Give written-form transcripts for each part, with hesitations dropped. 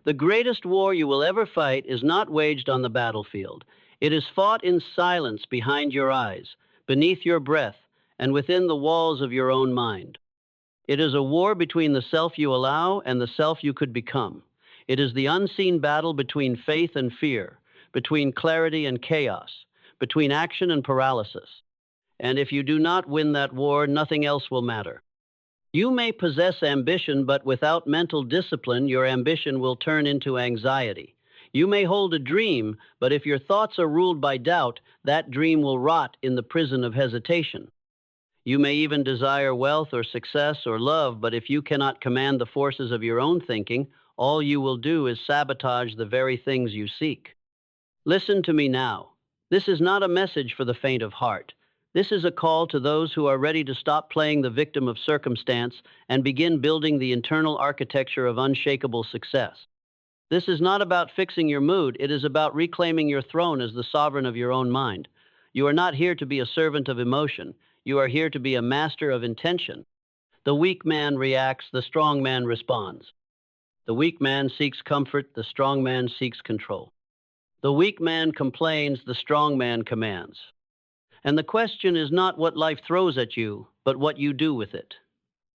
The greatest war you will ever fight is not waged on the battlefield. It is fought in silence behind your eyes, beneath your breath, and within the walls of your own mind. It is a war between the self you allow and the self you could become. It is the unseen battle between faith and fear, between clarity and chaos, between action and paralysis. And if you do not win that war, nothing else will matter. You may possess ambition, but without mental discipline, your ambition will turn into anxiety. You may hold a dream, but if your thoughts are ruled by doubt, that dream will rot in the prison of hesitation. You may even desire wealth or success or love, but if you cannot command the forces of your own thinking, all you will do is sabotage the very things you seek. Listen to me now. This is not a message for the faint of heart. This is a call to those who are ready to stop playing the victim of circumstance and begin building the internal architecture of unshakable success. This is not about fixing your mood. It is about reclaiming your throne as the sovereign of your own mind. You are not here to be a servant of emotion. You are here to be a master of intention. The weak man reacts, the strong man responds. The weak man seeks comfort, the strong man seeks control. The weak man complains, the strong man commands. And the question is not what life throws at you, but what you do with it.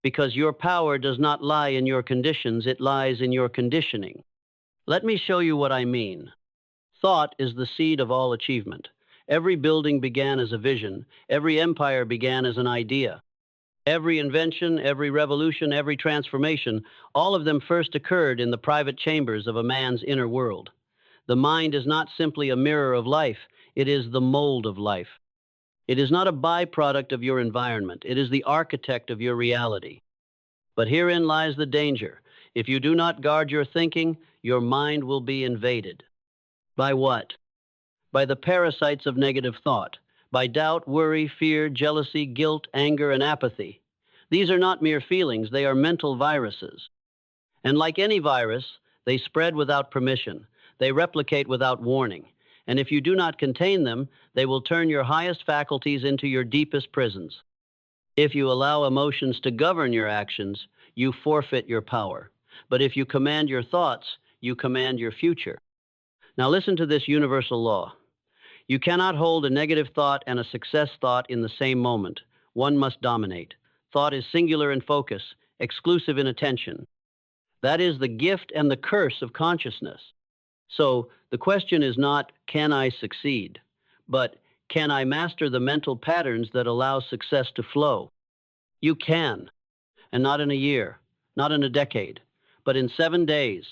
Because your power does not lie in your conditions, it lies in your conditioning. Let me show you what I mean. Thought is the seed of all achievement. Every building began as a vision. Every empire began as an idea. Every invention, every revolution, every transformation, all of them first occurred in the private chambers of a man's inner world. The mind is not simply a mirror of life, it is the mold of life. It is not a byproduct of your environment, it is the architect of your reality. But herein lies the danger. If you do not guard your thinking, your mind will be invaded. By what? By the parasites of negative thought, by doubt, worry, fear, jealousy, guilt, anger, and apathy. These are not mere feelings, they are mental viruses. And like any virus, they spread without permission. They replicate without warning. And if you do not contain them, they will turn your highest faculties into your deepest prisons. If you allow emotions to govern your actions, you forfeit your power. But if you command your thoughts, you command your future. Now listen to this universal law. You cannot hold a negative thought and a success thought in the same moment. One must dominate. Thought is singular in focus, exclusive in attention. That is the gift and the curse of consciousness. So the question is not, can I succeed? But can I master the mental patterns that allow success to flow? You can, and not in a year, not in a decade, but in 7 days.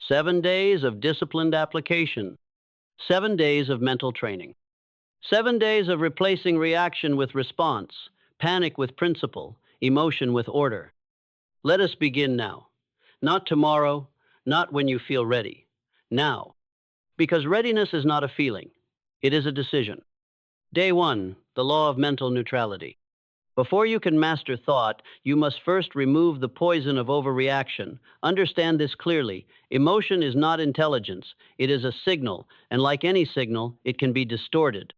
7 days of disciplined application. 7 days of mental training. 7 days of replacing reaction with response, panic with principle, emotion with order. Let us begin now. Not tomorrow, not when you feel ready. Now. Because readiness is not a feeling. It is a decision. Day 1, the law of mental neutrality. Before you can master thought, you must first remove the poison of overreaction. Understand this clearly. Emotion is not intelligence. It is a signal, and like any signal, it can be distorted.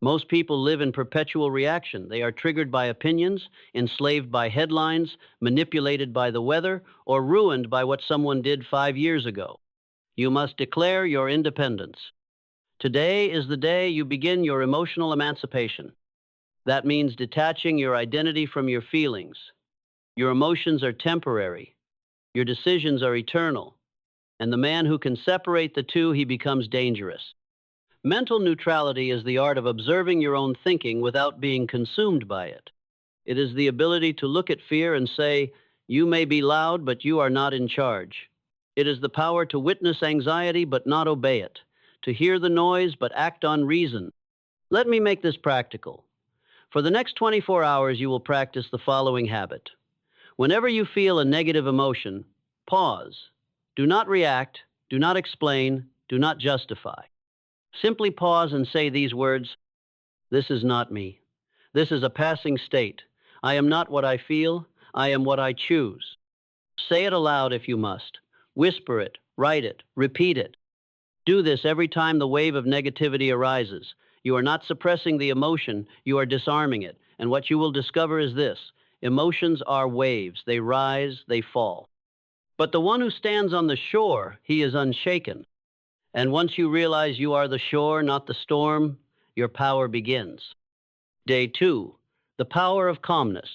Most people live in perpetual reaction. They are triggered by opinions, enslaved by headlines, manipulated by the weather, or ruined by what someone did 5 years ago. You must declare your independence. Today is the day you begin your emotional emancipation. That means detaching your identity from your feelings. Your emotions are temporary. Your decisions are eternal. And the man who can separate the two, he becomes dangerous. Mental neutrality is the art of observing your own thinking without being consumed by it. It is the ability to look at fear and say, you may be loud, but you are not in charge. It is the power to witness anxiety but not obey it, to hear the noise but act on reason. Let me make this practical. For the next 24 hours, you will practice the following habit. Whenever you feel a negative emotion, pause. Do not react, do not explain, do not justify. Simply pause and say these words, this is not me. This is a passing state. I am not what I feel, I am what I choose. Say it aloud if you must. Whisper it, write it, repeat it. Do this every time the wave of negativity arises. You are not suppressing the emotion, you are disarming it. And what you will discover is this: emotions are waves, they rise, they fall. But the one who stands on the shore, he is unshaken. And once you realize you are the shore, not the storm, your power begins. Day 2, the power of calmness.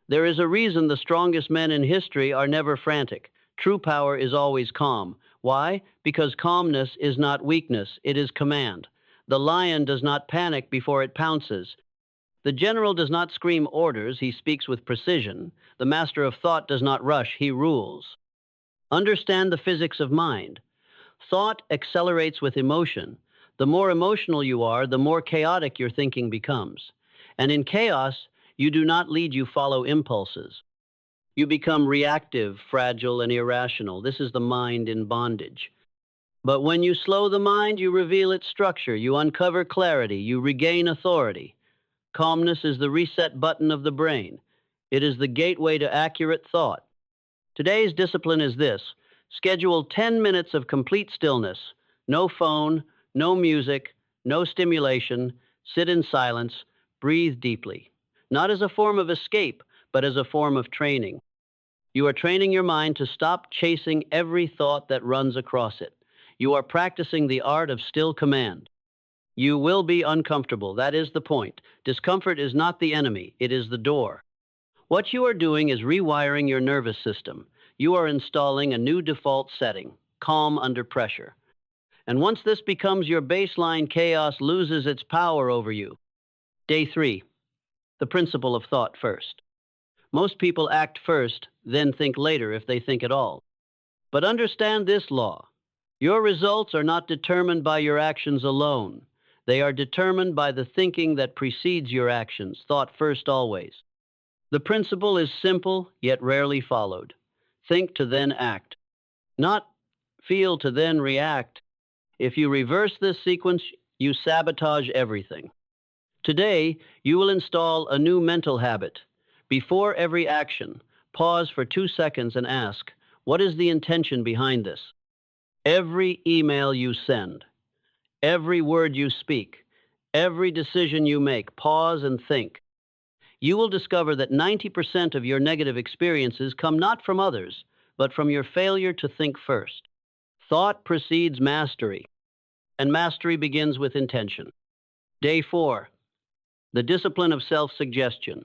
There is a reason the strongest men in history are never frantic. True power is always calm. Why? Because calmness is not weakness, it is command. The lion does not panic before it pounces. The general does not scream orders, he speaks with precision. The master of thought does not rush, he rules. Understand the physics of mind. Thought accelerates with emotion. The more emotional you are, the more chaotic your thinking becomes. And in chaos, you do not lead, you follow impulses. You become reactive, fragile, and irrational. This is the mind in bondage. But when you slow the mind, you reveal its structure, you uncover clarity, you regain authority. Calmness is the reset button of the brain. It is the gateway to accurate thought. Today's discipline is this: schedule 10 minutes of complete stillness, no phone, no music, no stimulation, sit in silence, breathe deeply. Not as a form of escape, but as a form of training. You are training your mind to stop chasing every thought that runs across it. You are practicing the art of still command. You will be uncomfortable, that is the point. Discomfort is not the enemy, it is the door. What you are doing is rewiring your nervous system. You are installing a new default setting, calm under pressure. And once this becomes your baseline, chaos loses its power over you. Day 3, the principle of thought first. Most people act first, then think later if they think at all. But understand this law. Your results are not determined by your actions alone. They are determined by the thinking that precedes your actions, thought first always. The principle is simple, yet rarely followed. Think to then act, not feel to then react. If you reverse this sequence, you sabotage everything. Today, you will install a new mental habit. Before every action, pause for 2 seconds and ask, what is the intention behind this? Every email you send, every word you speak, every decision you make, pause and think. You will discover that 90% of your negative experiences come not from others, but from your failure to think first. Thought precedes mastery, and mastery begins with intention. Day 4, the discipline of self-suggestion.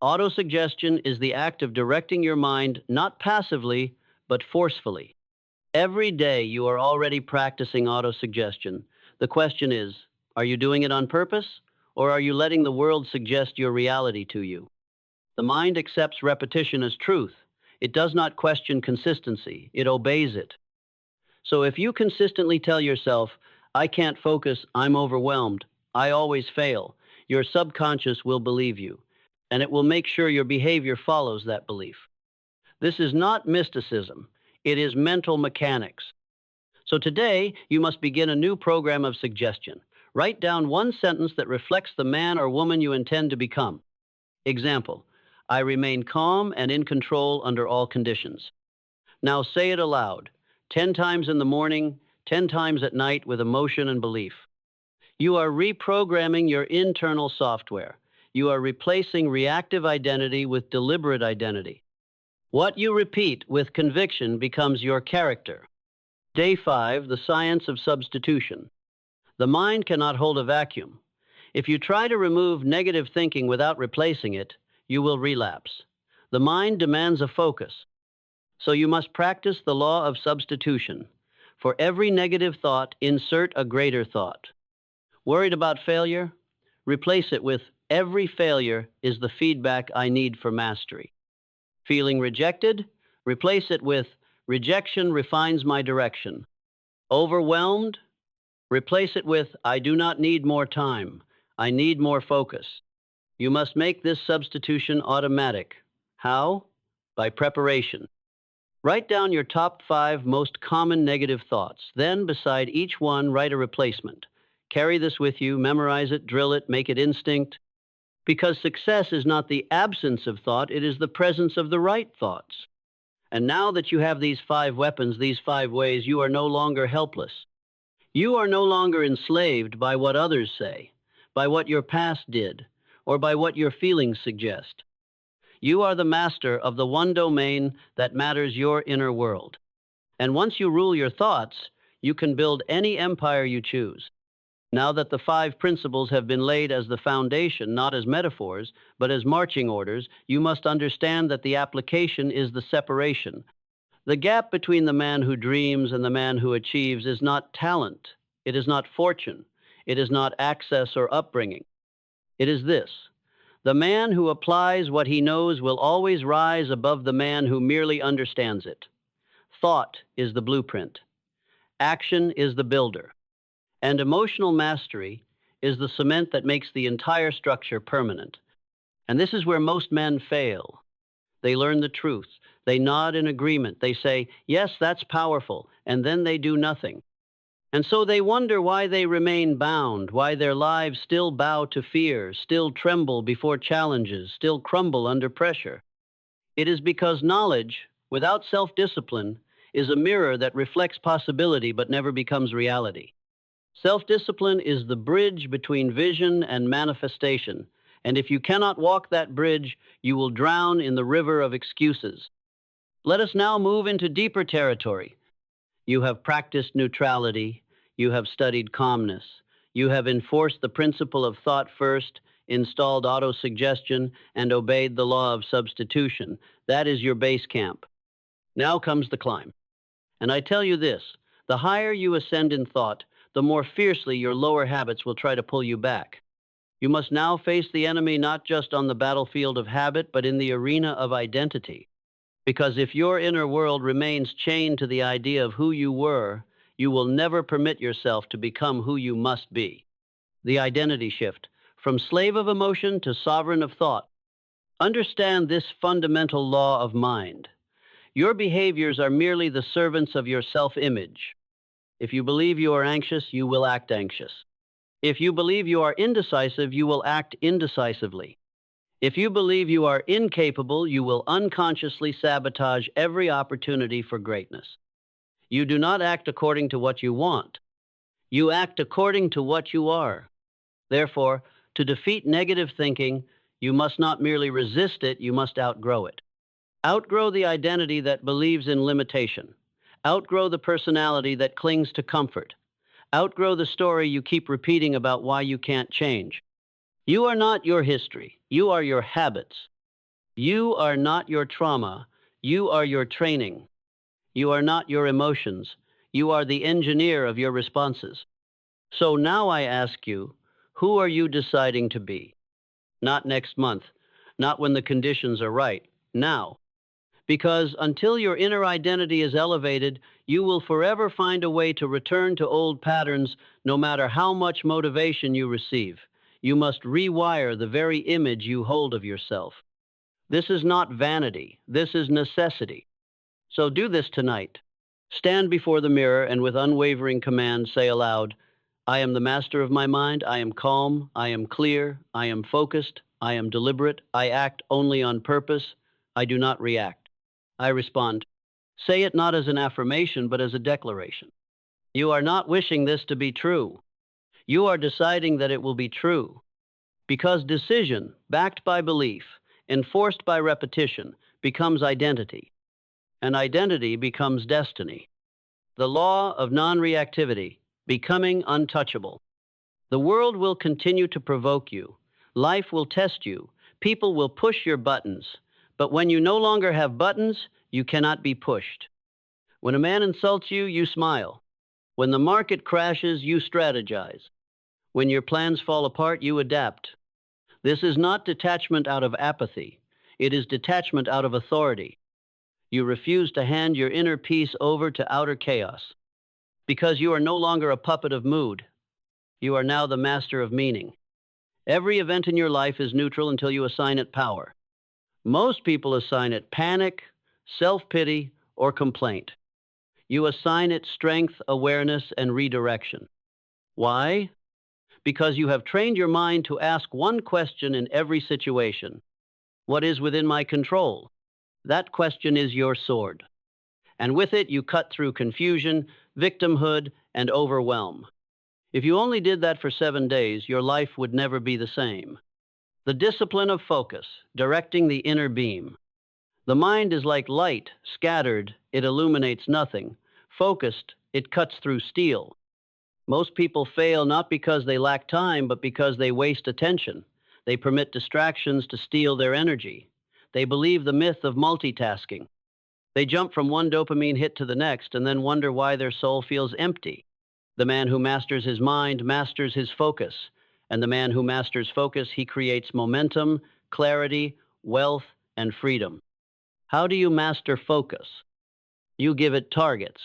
Autosuggestion is the act of directing your mind not passively, but forcefully. Every day you are already practicing autosuggestion. The question is, are you doing it on purpose, or are you letting the world suggest your reality to you? The mind accepts repetition as truth. It does not question consistency. It obeys it. So if you consistently tell yourself, I can't focus, I'm overwhelmed, I always fail, your subconscious will believe you, and it will make sure your behavior follows that belief. This is not mysticism. It is mental mechanics. So today, you must begin a new program of suggestion. Write down one sentence that reflects the man or woman you intend to become. Example, I remain calm and in control under all conditions. Now say it aloud, 10 times in the morning, 10 times at night with emotion and belief. You are reprogramming your internal software. You are replacing reactive identity with deliberate identity. What you repeat with conviction becomes your character. Day 5, the science of substitution. The mind cannot hold a vacuum. If you try to remove negative thinking without replacing it, you will relapse. The mind demands a focus. So you must practice the law of substitution. For every negative thought, insert a greater thought. Worried about failure? Replace it with, every failure is the feedback I need for mastery. Feeling rejected? Replace it with, rejection refines my direction. Overwhelmed? Replace it with, I do not need more time. I need more focus. You must make this substitution automatic. How? By preparation. Write down your top 5 most common negative thoughts. Then, beside each one, write a replacement. Carry this with you, memorize it, drill it, make it instinct. Because success is not the absence of thought, it is the presence of the right thoughts. And now that you have these 5 weapons, these 5 ways, you are no longer helpless. You are no longer enslaved by what others say, by what your past did, or by what your feelings suggest. You are the master of the one domain that matters, your inner world. And once you rule your thoughts, you can build any empire you choose. Now that the five principles have been laid as the foundation, not as metaphors, but as marching orders, you must understand that the application is the separation. The gap between the man who dreams and the man who achieves is not talent, it is not fortune, it is not access or upbringing. It is this: the man who applies what he knows will always rise above the man who merely understands it. Thought is the blueprint, action is the builder, and emotional mastery is the cement that makes the entire structure permanent. And this is where most men fail. They learn the truth, they nod in agreement, they say, yes, that's powerful, and then they do nothing. And so they wonder why they remain bound, why their lives still bow to fear, still tremble before challenges, still crumble under pressure. It is because knowledge, without self-discipline, is a mirror that reflects possibility but never becomes reality. Self-discipline is the bridge between vision and manifestation, and if you cannot walk that bridge, you will drown in the river of excuses. Let us now move into deeper territory. You have practiced neutrality, you have studied calmness, you have enforced the principle of thought first, installed autosuggestion, and obeyed the law of substitution. That is your base camp. Now comes the climb. And I tell you this, the higher you ascend in thought, the more fiercely your lower habits will try to pull you back. You must now face the enemy not just on the battlefield of habit, but in the arena of identity. Because if your inner world remains chained to the idea of who you were, you will never permit yourself to become who you must be. The identity shift, from slave of emotion to sovereign of thought. Understand this fundamental law of mind. Your behaviors are merely the servants of your self-image. If you believe you are anxious, you will act anxious. If you believe you are indecisive, you will act indecisively. If you believe you are incapable, you will unconsciously sabotage every opportunity for greatness. You do not act according to what you want. You act according to what you are. Therefore, to defeat negative thinking, you must not merely resist it, you must outgrow it. Outgrow the identity that believes in limitation. Outgrow the personality that clings to comfort. Outgrow the story you keep repeating about why you can't change. You are not your history. You are your habits. You are not your trauma. You are your training. You are not your emotions. You are the engineer of your responses. So now I ask you, who are you deciding to be? Not next month, not when the conditions are right, now. Because until your inner identity is elevated, you will forever find a way to return to old patterns no matter how much motivation you receive. You must rewire the very image you hold of yourself. This is not vanity, this is necessity. So do this tonight. Stand before the mirror and with unwavering command say aloud, I am the master of my mind, I am calm, I am clear, I am focused, I am deliberate, I act only on purpose, I do not react. I respond. Say it not as an affirmation, but as a declaration. You are not wishing this to be true. You are deciding that it will be true. Because decision, backed by belief, enforced by repetition, becomes identity. And identity becomes destiny. The law of non-reactivity, becoming untouchable. The world will continue to provoke you. Life will test you. People will push your buttons. But when you no longer have buttons, you cannot be pushed. When a man insults you, you smile. When the market crashes, you strategize. When your plans fall apart, you adapt. This is not detachment out of apathy. It is detachment out of authority. You refuse to hand your inner peace over to outer chaos. Because you are no longer a puppet of mood. You are now the master of meaning. Every event in your life is neutral until you assign it power. Most people assign it panic, self-pity, or complaint. You assign it strength, awareness, and redirection. Why? Because you have trained your mind to ask one question in every situation. What is within my control? That question is your sword. And with it, you cut through confusion, victimhood, and overwhelm. If you only did that for 7 days, your life would never be the same. The discipline of focus, directing the inner beam. The mind is like light, scattered, it illuminates nothing. Focused, it cuts through steel. Most people fail not because they lack time, but because they waste attention. They permit distractions to steal their energy. They believe the myth of multitasking. They jump from one dopamine hit to the next and then wonder why their soul feels empty. The man who masters his mind masters his focus. And the man who masters focus, he creates momentum, clarity, wealth, and freedom. How do you master focus? You give it targets.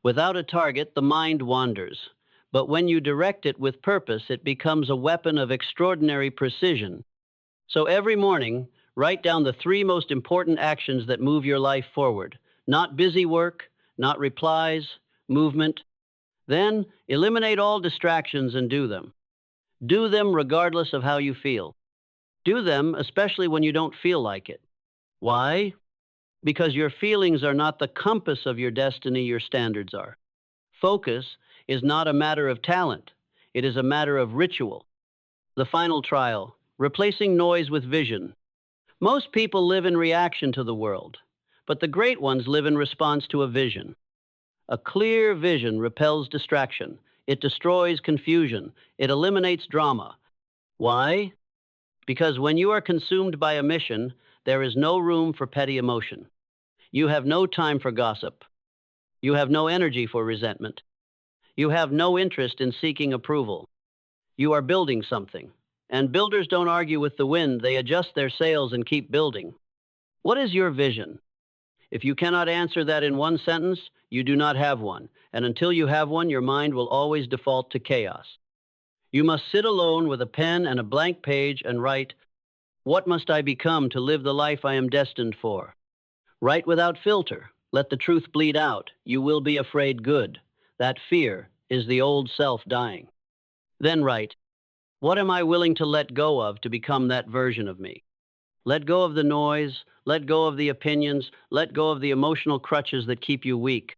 Without a target, the mind wanders. But when you direct it with purpose, it becomes a weapon of extraordinary precision. So every morning, write down the 3 most important actions that move your life forward. Not busy work, not replies, movement. Then eliminate all distractions and do them. Do them regardless of how you feel. Do them especially when you don't feel like it. Why? Because your feelings are not the compass of your destiny, your standards are. Focus is not a matter of talent. It is a matter of ritual. The final trial, replacing noise with vision. Most people live in reaction to the world, but the great ones live in response to a vision. A clear vision repels distraction. It destroys confusion. It eliminates drama. Why? Because when you are consumed by a mission, there is no room for petty emotion. You have no time for gossip. You have no energy for resentment. You have no interest in seeking approval. You are building something. And builders don't argue with the wind. They adjust their sails and keep building. What is your vision? If you cannot answer that in one sentence, you do not have one. And until you have one, your mind will always default to chaos. You must sit alone with a pen and a blank page and write, "What must I become to live the life I am destined for?" Write without filter. Let the truth bleed out. You will be afraid good. That fear is the old self dying. Then write, "What am I willing to let go of to become that version of me?" Let go of the noise, let go of the opinions, let go of the emotional crutches that keep you weak.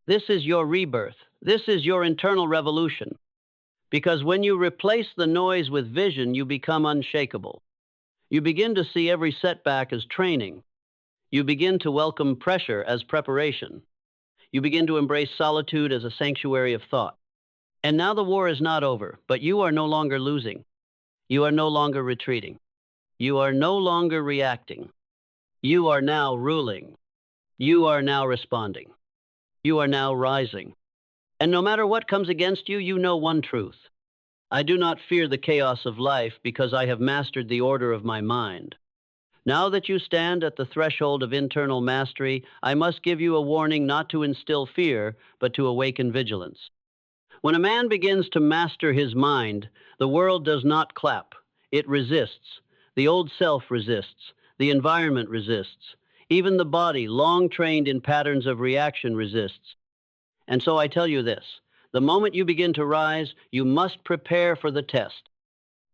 This is your rebirth. This is your internal revolution. Because when you replace the noise with vision, you become unshakable. You begin to see every setback as training. You begin to welcome pressure as preparation. You begin to embrace solitude as a sanctuary of thought. And now the war is not over, but you are no longer losing. You are no longer retreating. You are no longer reacting. You are now ruling. You are now responding. You are now rising. And no matter what comes against you, you know one truth. I do not fear the chaos of life because I have mastered the order of my mind. Now that you stand at the threshold of internal mastery, I must give you a warning not to instill fear, but to awaken vigilance. When a man begins to master his mind, the world does not clap. It resists. The old self resists. The environment resists. Even the body, long trained in patterns of reaction, resists. And so I tell you this, the moment you begin to rise, you must prepare for the test.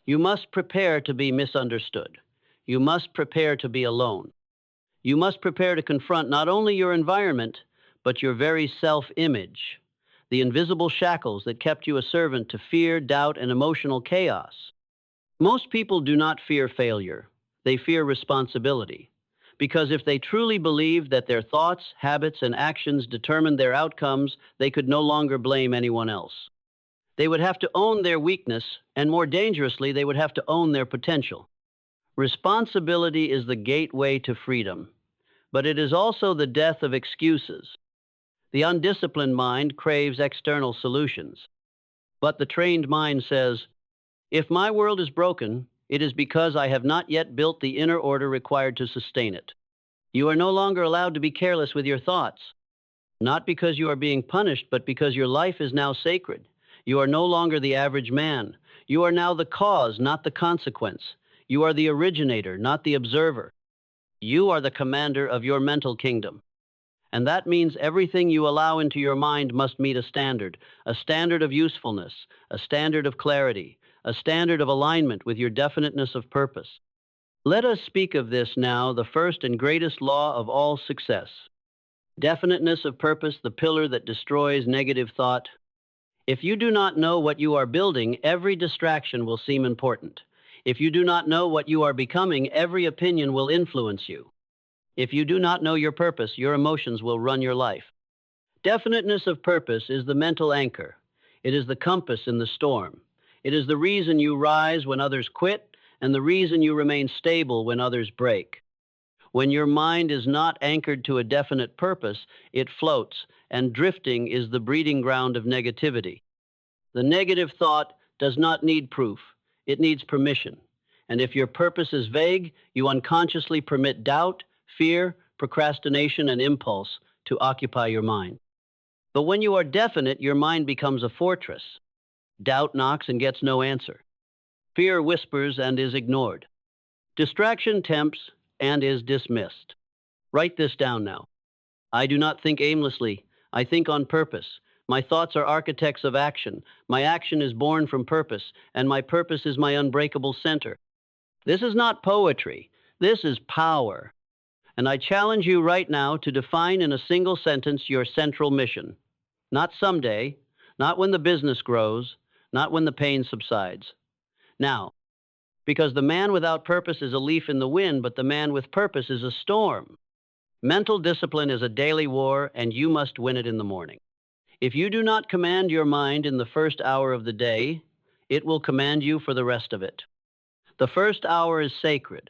You must prepare to be misunderstood. You must prepare to be alone. You must prepare to confront not only your environment, but your very self-image, the invisible shackles that kept you a servant to fear, doubt, and emotional chaos. Most people do not fear failure. They fear responsibility. Because if they truly believed that their thoughts, habits, and actions determined their outcomes, they could no longer blame anyone else. They would have to own their weakness, and more dangerously, they would have to own their potential. Responsibility is the gateway to freedom, but it is also the death of excuses. The undisciplined mind craves external solutions, but the trained mind says, "If my world is broken, it is because I have not yet built the inner order required to sustain it." You are no longer allowed to be careless with your thoughts, not because you are being punished, but because your life is now sacred. You are no longer the average man. You are now the cause, not the consequence. You are the originator, not the observer. You are the commander of your mental kingdom. And that means everything you allow into your mind must meet a standard of usefulness, a standard of clarity, a standard of alignment with your definiteness of purpose. Let us speak of this now, the first and greatest law of all success. Definiteness of purpose, the pillar that destroys negative thought. If you do not know what you are building, every distraction will seem important. If you do not know what you are becoming, every opinion will influence you. If you do not know your purpose, your emotions will run your life. Definiteness of purpose is the mental anchor. It is the compass in the storm. It is the reason you rise when others quit and the reason you remain stable when others break. When your mind is not anchored to a definite purpose, it floats, and drifting is the breeding ground of negativity. The negative thought does not need proof, it needs permission. And if your purpose is vague, you unconsciously permit doubt, fear, procrastination, and impulse to occupy your mind. But when you are definite, your mind becomes a fortress. Doubt knocks and gets no answer. Fear whispers and is ignored. Distraction tempts and is dismissed. Write this down now. I do not think aimlessly. I think on purpose. My thoughts are architects of action. My action is born from purpose, and my purpose is my unbreakable center. This is not poetry. This is power. And I challenge you right now to define in a single sentence your central mission. Not someday, not when the business grows, not when the pain subsides. Now, because the man without purpose is a leaf in the wind, but the man with purpose is a storm. Mental discipline is a daily war, and you must win it in the morning. If you do not command your mind in the first hour of the day, it will command you for the rest of it. The first hour is sacred.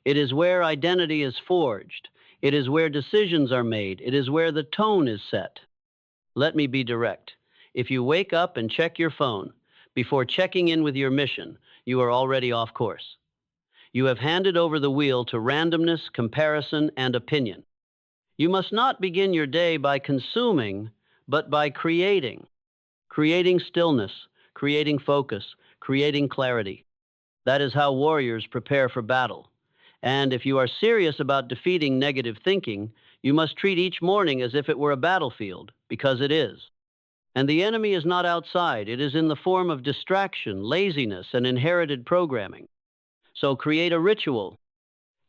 It is where identity is forged. It is where decisions are made. It is where the tone is set. Let me be direct. If you wake up and check your phone before checking in with your mission, you are already off course. You have handed over the wheel to randomness, comparison, and opinion. You must not begin your day by consuming, but by creating. Creating stillness, creating focus, creating clarity. That is how warriors prepare for battle. And if you are serious about defeating negative thinking, you must treat each morning as if it were a battlefield, because it is. And the enemy is not outside. It is in the form of distraction, laziness, and inherited programming. So create a ritual.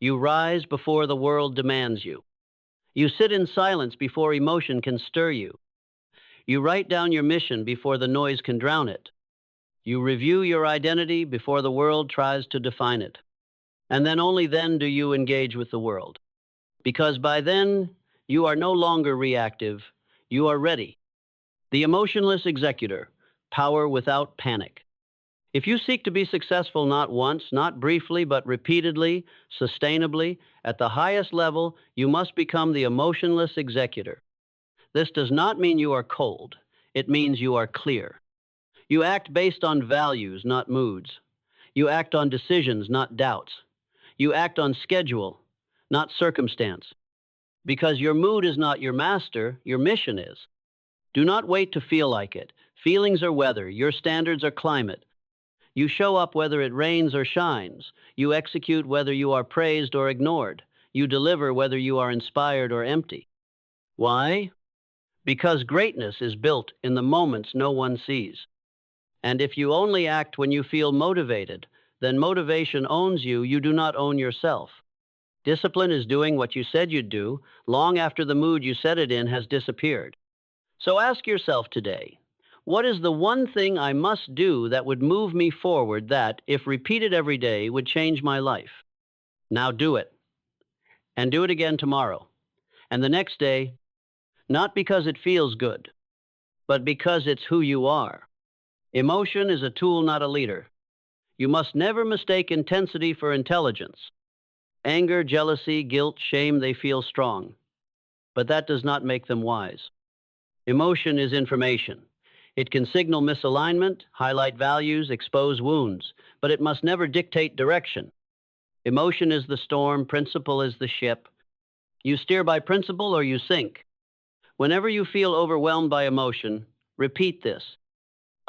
You rise before the world demands you. You sit in silence before emotion can stir you. You write down your mission before the noise can drown it. You review your identity before the world tries to define it. And then only then do you engage with the world. Because by then, you are no longer reactive. You are ready. The emotionless executor, power without panic. If you seek to be successful not once, not briefly, but repeatedly, sustainably, at the highest level, you must become the emotionless executor. This does not mean you are cold. It means you are clear. You act based on values, not moods. You act on decisions, not doubts. You act on schedule, not circumstance. Because your mood is not your master, your mission is. Do not wait to feel like it. Feelings are weather. Your standards are climate. You show up whether it rains or shines. You execute whether you are praised or ignored. You deliver whether you are inspired or empty. Why? Because greatness is built in the moments no one sees. And if you only act when you feel motivated, then motivation owns you. You do not own yourself. Discipline is doing what you said you'd do long after the mood you set it in has disappeared. So ask yourself today, what is the one thing I must do that would move me forward that, if repeated every day, would change my life? Now do it. And do it again tomorrow. And the next day, not because it feels good, but because it's who you are. Emotion is a tool, not a leader. You must never mistake intensity for intelligence. Anger, jealousy, guilt, shame, they feel strong. But that does not make them wise. Emotion is information. It can signal misalignment, highlight values, expose wounds, but it must never dictate direction. Emotion is the storm, principle is the ship. You steer by principle or you sink. Whenever you feel overwhelmed by emotion, repeat this.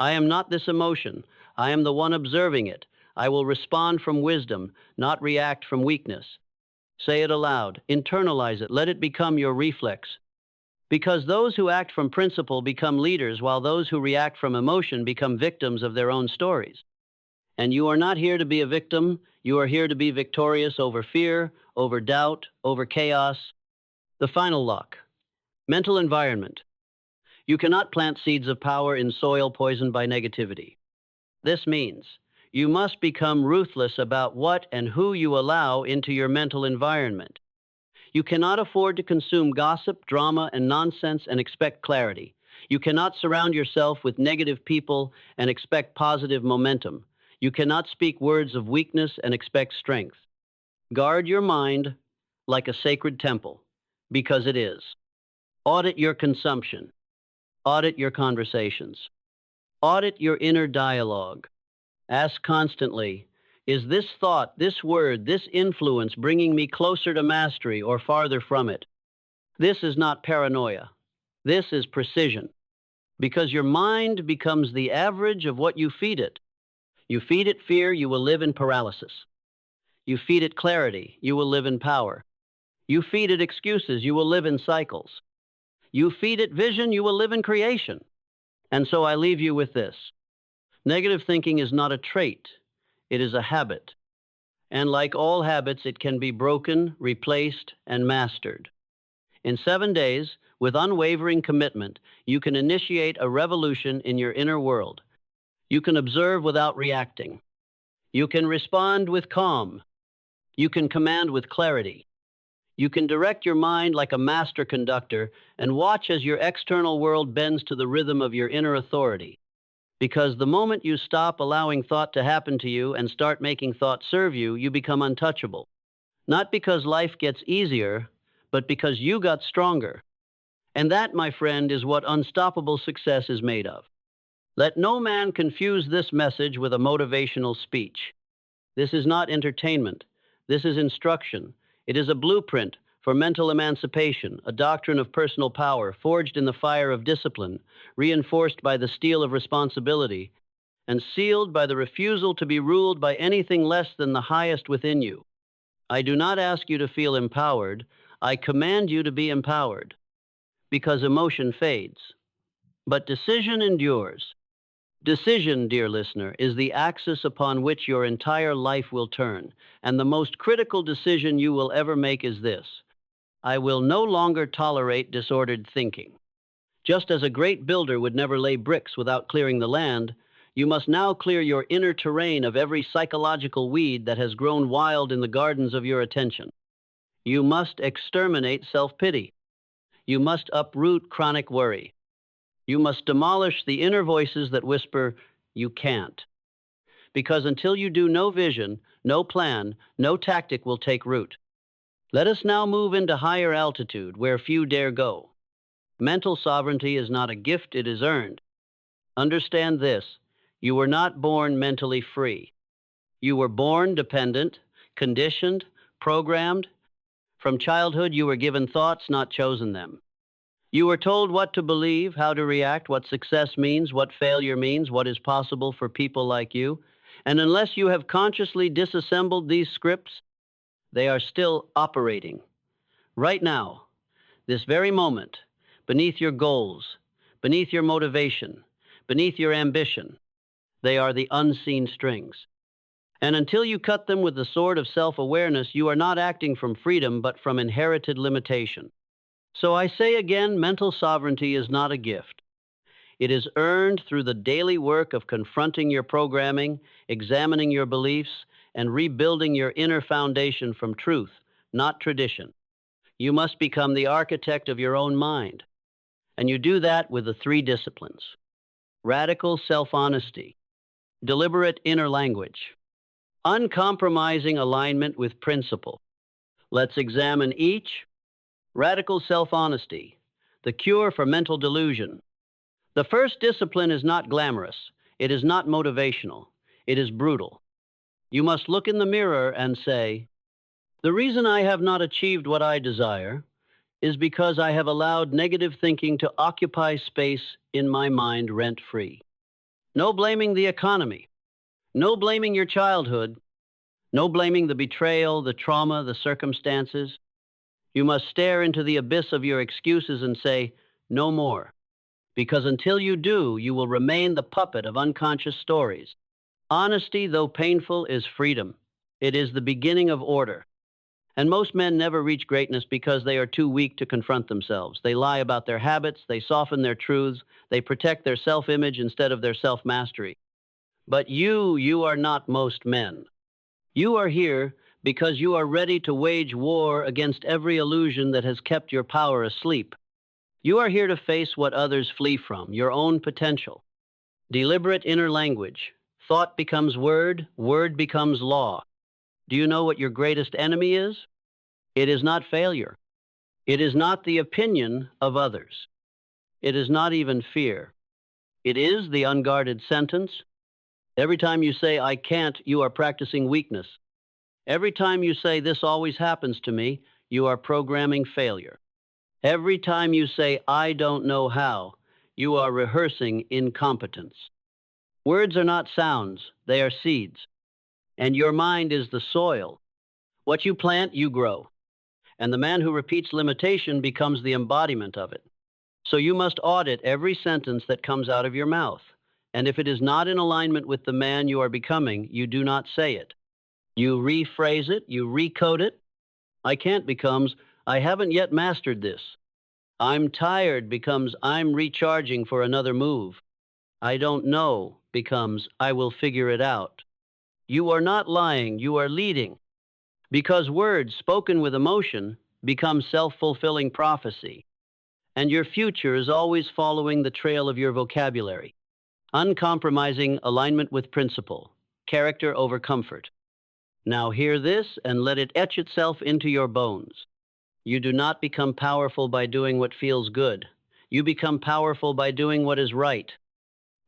I am not this emotion. I am the one observing it. I will respond from wisdom, not react from weakness. Say it aloud. Internalize it. Let it become your reflex. Because those who act from principle become leaders, while those who react from emotion become victims of their own stories. And you are not here to be a victim. You are here to be victorious over fear, over doubt, over chaos. The final lock. Mental environment. You cannot plant seeds of power in soil poisoned by negativity. This means You must become ruthless about what and who you allow into your mental environment. You cannot afford to consume gossip, drama, and nonsense and expect clarity. You cannot surround yourself with negative people and expect positive momentum. You cannot speak words of weakness and expect strength. Guard your mind like a sacred temple, because it is. Audit your consumption. Audit your conversations. Audit your inner dialogue. Ask constantly, is this thought, this word, this influence bringing me closer to mastery or farther from it? This is not paranoia. This is precision. Because your mind becomes the average of what you feed it. You feed it fear, you will live in paralysis. You feed it clarity, you will live in power. You feed it excuses, you will live in cycles. You feed it vision, you will live in creation. And so I leave you with this. Negative thinking is not a trait, it is a habit. And like all habits, it can be broken, replaced, and mastered. In 7 days, with unwavering commitment, you can initiate a revolution in your inner world. You can observe without reacting. You can respond with calm. You can command with clarity. You can direct your mind like a master conductor and watch as your external world bends to the rhythm of your inner authority. Because the moment you stop allowing thought to happen to you and start making thought serve you, you become untouchable. Not because life gets easier, but because you got stronger. And that, my friend, is what unstoppable success is made of. Let no man confuse this message with a motivational speech. This is not entertainment. This is instruction. It is a blueprint for mental emancipation, a doctrine of personal power forged in the fire of discipline, reinforced by the steel of responsibility, and sealed by the refusal to be ruled by anything less than the highest within you. I do not ask you to feel empowered. I command you to be empowered, because emotion fades, but decision endures. Decision, dear listener, is the axis upon which your entire life will turn, and the most critical decision you will ever make is this: I will no longer tolerate disordered thinking. Just as a great builder would never lay bricks without clearing the land, you must now clear your inner terrain of every psychological weed that has grown wild in the gardens of your attention. You must exterminate self-pity. You must uproot chronic worry. You must demolish the inner voices that whisper, you can't. Because until you do, no vision, no plan, no tactic will take root. Let us now move into higher altitude where few dare go. Mental sovereignty is not a gift, it is earned. Understand this: you were not born mentally free. You were born dependent, conditioned, programmed. From childhood, you were given thoughts, not chosen them. You were told what to believe, how to react, what success means, what failure means, what is possible for people like you. And unless you have consciously disassembled these scripts, they are still operating. Right now, this very moment, beneath your goals, beneath your motivation, beneath your ambition, they are the unseen strings. And until you cut them with the sword of self-awareness, you are not acting from freedom, but from inherited limitation. So I say again, mental sovereignty is not a gift. It is earned through the daily work of confronting your programming, examining your beliefs, and rebuilding your inner foundation from truth, not tradition. You must become the architect of your own mind. And you do that with the 3 disciplines: radical self-honesty, deliberate inner language, uncompromising alignment with principle. Let's examine each. Radical self-honesty, the cure for mental delusion. The first discipline is not glamorous. It is not motivational. It is brutal. You must look in the mirror and say, the reason I have not achieved what I desire is because I have allowed negative thinking to occupy space in my mind rent-free. No blaming the economy. No blaming your childhood. No blaming the betrayal, the trauma, the circumstances. You must stare into the abyss of your excuses and say, no more. Because until you do, you will remain the puppet of unconscious stories. Honesty, though painful, is freedom. It is the beginning of order. And most men never reach greatness because they are too weak to confront themselves. They lie about their habits, they soften their truths, they protect their self-image instead of their self-mastery. But you are not most men. You are here because you are ready to wage war against every illusion that has kept your power asleep. You are here to face what others flee from, your own potential. Deliberate inner language. Thought becomes word, word becomes law. Do you know what your greatest enemy is? It is not failure. It is not the opinion of others. It is not even fear. It is the unguarded sentence. Every time you say, I can't, you are practicing weakness. Every time you say, this always happens to me, you are programming failure. Every time you say, I don't know how, you are rehearsing incompetence. Words are not sounds, they are seeds. And your mind is the soil. What you plant, you grow. And the man who repeats limitation becomes the embodiment of it. So you must audit every sentence that comes out of your mouth. And if it is not in alignment with the man you are becoming, you do not say it. You rephrase it, you recode it. I can't becomes, I haven't yet mastered this. I'm tired becomes, I'm recharging for another move. I don't know becomes, I will figure it out. You are not lying, you are leading. Because words spoken with emotion become self-fulfilling prophecy. And your future is always following the trail of your vocabulary. Uncompromising alignment with principle, character over comfort. Now hear this and let it etch itself into your bones. You do not become powerful by doing what feels good. You become powerful by doing what is right.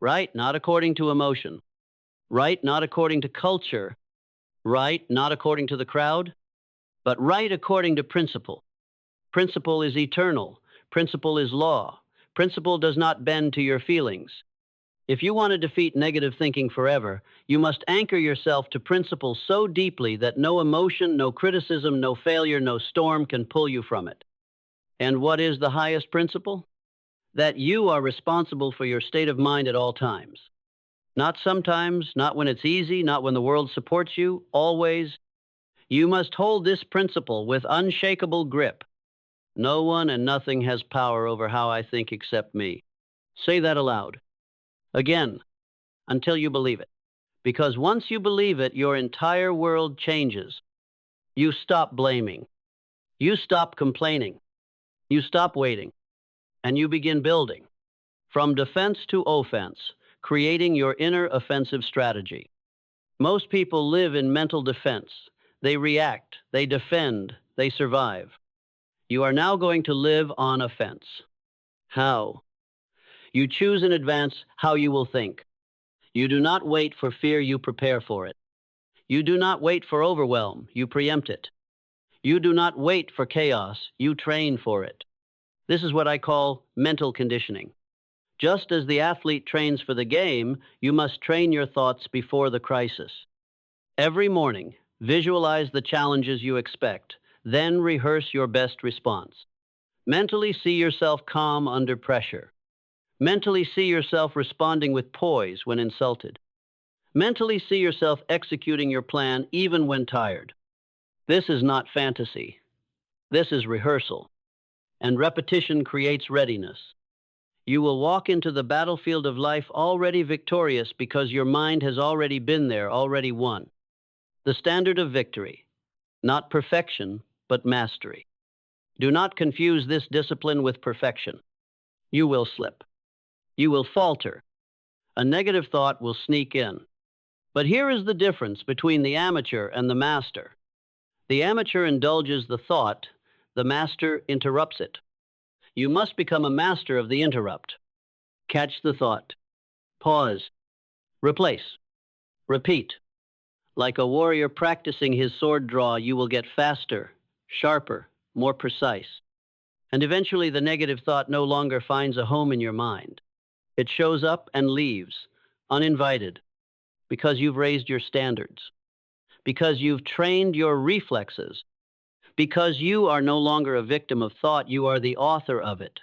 Right, not according to emotion. Right, not according to culture. Right, not according to the crowd. But right according to principle. Principle is eternal. Principle is law. Principle does not bend to your feelings. If you want to defeat negative thinking forever, you must anchor yourself to principle so deeply that no emotion, no criticism, no failure, no storm can pull you from it. And what is the highest principle? That you are responsible for your state of mind at all times. Not sometimes, not when it's easy, not when the world supports you, always. You must hold this principle with unshakable grip. No one and nothing has power over how I think except me. Say that aloud. Again, until you believe it. Because once you believe it, your entire world changes. You stop blaming. You stop complaining. You stop waiting. And you begin building. From defense to offense, creating your inner offensive strategy. Most people live in mental defense. They react, they defend, they survive. You are now going to live on offense. How? You choose in advance how you will think. You do not wait for fear, you prepare for it. You do not wait for overwhelm, you preempt it. You do not wait for chaos, you train for it. This is what I call mental conditioning. Just as the athlete trains for the game, you must train your thoughts before the crisis. Every morning, visualize the challenges you expect, then rehearse your best response. Mentally see yourself calm under pressure. Mentally see yourself responding with poise when insulted. Mentally see yourself executing your plan even when tired. This is not fantasy. This is rehearsal. And repetition creates readiness. You will walk into the battlefield of life already victorious because your mind has already been there, already won. The standard of victory, not perfection, but mastery. Do not confuse this discipline with perfection. You will slip. You will falter. A negative thought will sneak in. But here is the difference between the amateur and the master. The amateur indulges the thought, the master interrupts it. You must become a master of the interrupt. Catch the thought. Pause. Replace. Repeat. Like a warrior practicing his sword draw, you will get faster, sharper, more precise. And eventually the negative thought no longer finds a home in your mind. It shows up and leaves, uninvited, because you've raised your standards, because you've trained your reflexes, because you are no longer a victim of thought, you are the author of it.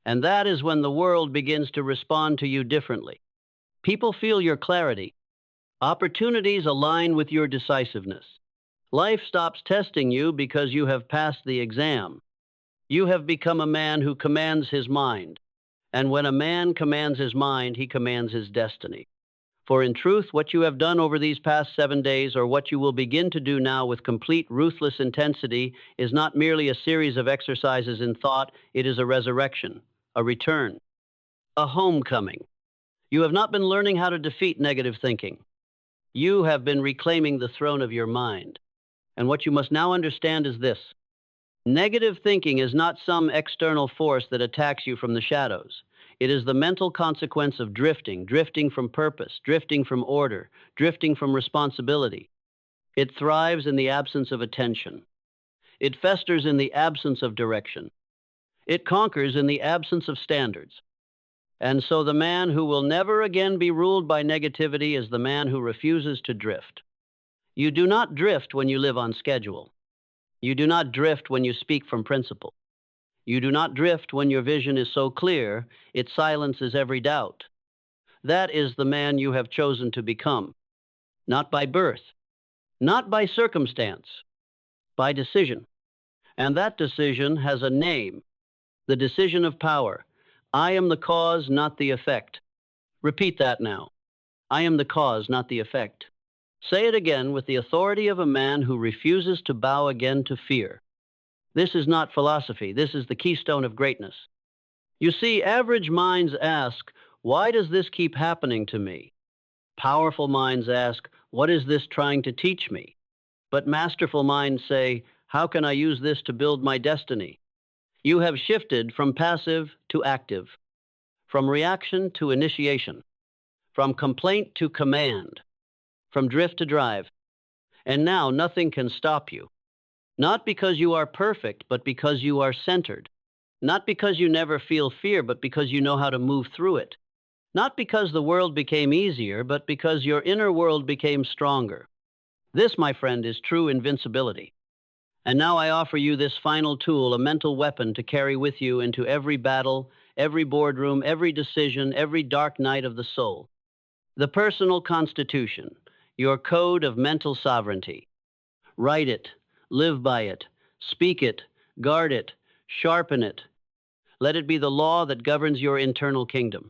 And that is when the world begins to respond to you differently. People feel your clarity. Opportunities align with your decisiveness. Life stops testing you because you have passed the exam. You have become a man who commands his mind. And when a man commands his mind, he commands his destiny. For in truth, what you have done over these past 7 days, or what you will begin to do now with complete, ruthless intensity, is not merely a series of exercises in thought, it is a resurrection, a return, a homecoming. You have not been learning how to defeat negative thinking. You have been reclaiming the throne of your mind. And what you must now understand is this: negative thinking is not some external force that attacks you from the shadows. It is the mental consequence of drifting, drifting from purpose, drifting from order, drifting from responsibility. It thrives in the absence of attention. It festers in the absence of direction. It conquers in the absence of standards. And so the man who will never again be ruled by negativity is the man who refuses to drift. You do not drift when you live on schedule. You do not drift when you speak from principle. You do not drift when your vision is so clear it silences every doubt. That is the man you have chosen to become, not by birth, not by circumstance, by decision. And that decision has a name, the decision of power. I am the cause, not the effect. Repeat that now. I am the cause, not the effect. Say it again with the authority of a man who refuses to bow again to fear. This is not philosophy. This is the keystone of greatness. You see, average minds ask, why does this keep happening to me? Powerful minds ask, what is this trying to teach me? But masterful minds say, how can I use this to build my destiny? You have shifted from passive to active, from reaction to initiation, from complaint to command, from drift to drive. And now nothing can stop you. Not because you are perfect, but because you are centered. Not because you never feel fear, but because you know how to move through it. Not because the world became easier, but because your inner world became stronger. This, my friend, is true invincibility. And now I offer you this final tool, a mental weapon to carry with you into every battle, every boardroom, every decision, every dark night of the soul. The personal constitution, your code of mental sovereignty. Write it. Live by it, speak it, guard it, sharpen it. Let it be the law that governs your internal kingdom.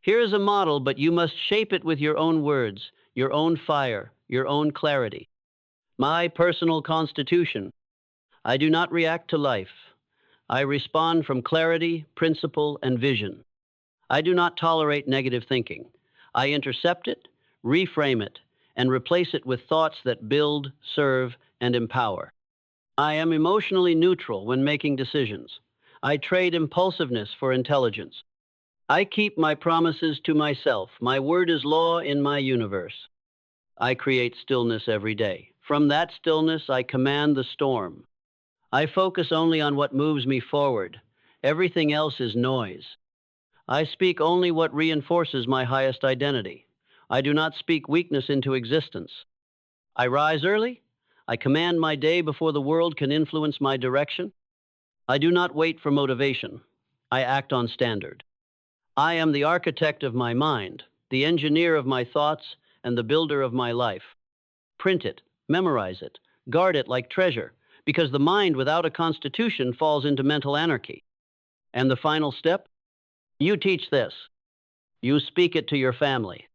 Here is a model, but you must shape it with your own words, your own fire, your own clarity. My personal constitution. I do not react to life. I respond from clarity, principle, and vision. I do not tolerate negative thinking. I intercept it, reframe it, and replace it with thoughts that build, serve, and empower. I am emotionally neutral when making decisions. I trade impulsiveness for intelligence. I keep my promises to myself. My word is law in my universe. I create stillness every day. From that stillness, I command the storm. I focus only on what moves me forward. Everything else is noise. I speak only what reinforces my highest identity. I do not speak weakness into existence. I rise early. I command my day before the world can influence my direction. I do not wait for motivation. I act on standard. I am the architect of my mind, the engineer of my thoughts, and the builder of my life. Print it, memorize it, guard it like treasure, because the mind without a constitution falls into mental anarchy. And the final step? You teach this. You speak it to your family.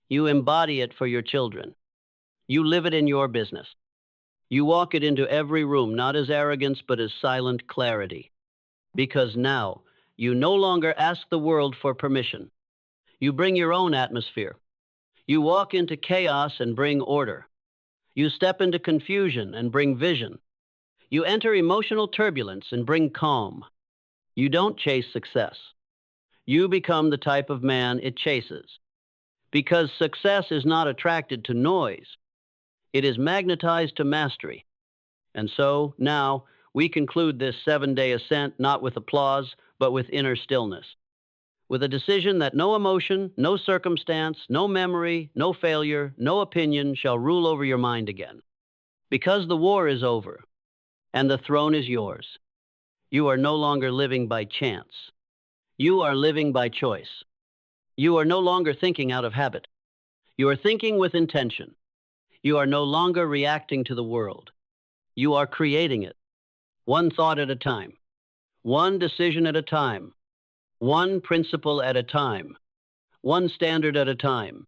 You embody it for your children. You live it in your business. You walk it into every room, not as arrogance, but as silent clarity. Because now, you no longer ask the world for permission. You bring your own atmosphere. You walk into chaos and bring order. You step into confusion and bring vision. You enter emotional turbulence and bring calm. You don't chase success. You become the type of man it chases. Because success is not attracted to noise. It is magnetized to mastery. And so, now, we conclude this 7-day ascent not with applause, but with inner stillness. With a decision that no emotion, no circumstance, no memory, no failure, no opinion shall rule over your mind again. Because the war is over, and the throne is yours. You are no longer living by chance. You are living by choice. You are no longer thinking out of habit. You are thinking with intention. You are no longer reacting to the world. You are creating it, one thought at a time, one decision at a time, one principle at a time, one standard at a time.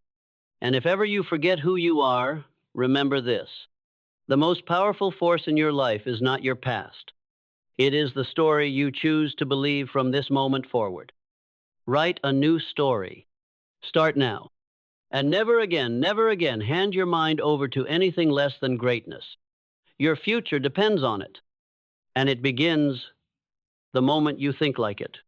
And if ever you forget who you are, remember this. The most powerful force in your life is not your past. It is the story you choose to believe from this moment forward. Write a new story. Start now. And never again hand your mind over to anything less than greatness. Your future depends on it. And it begins the moment you think like it.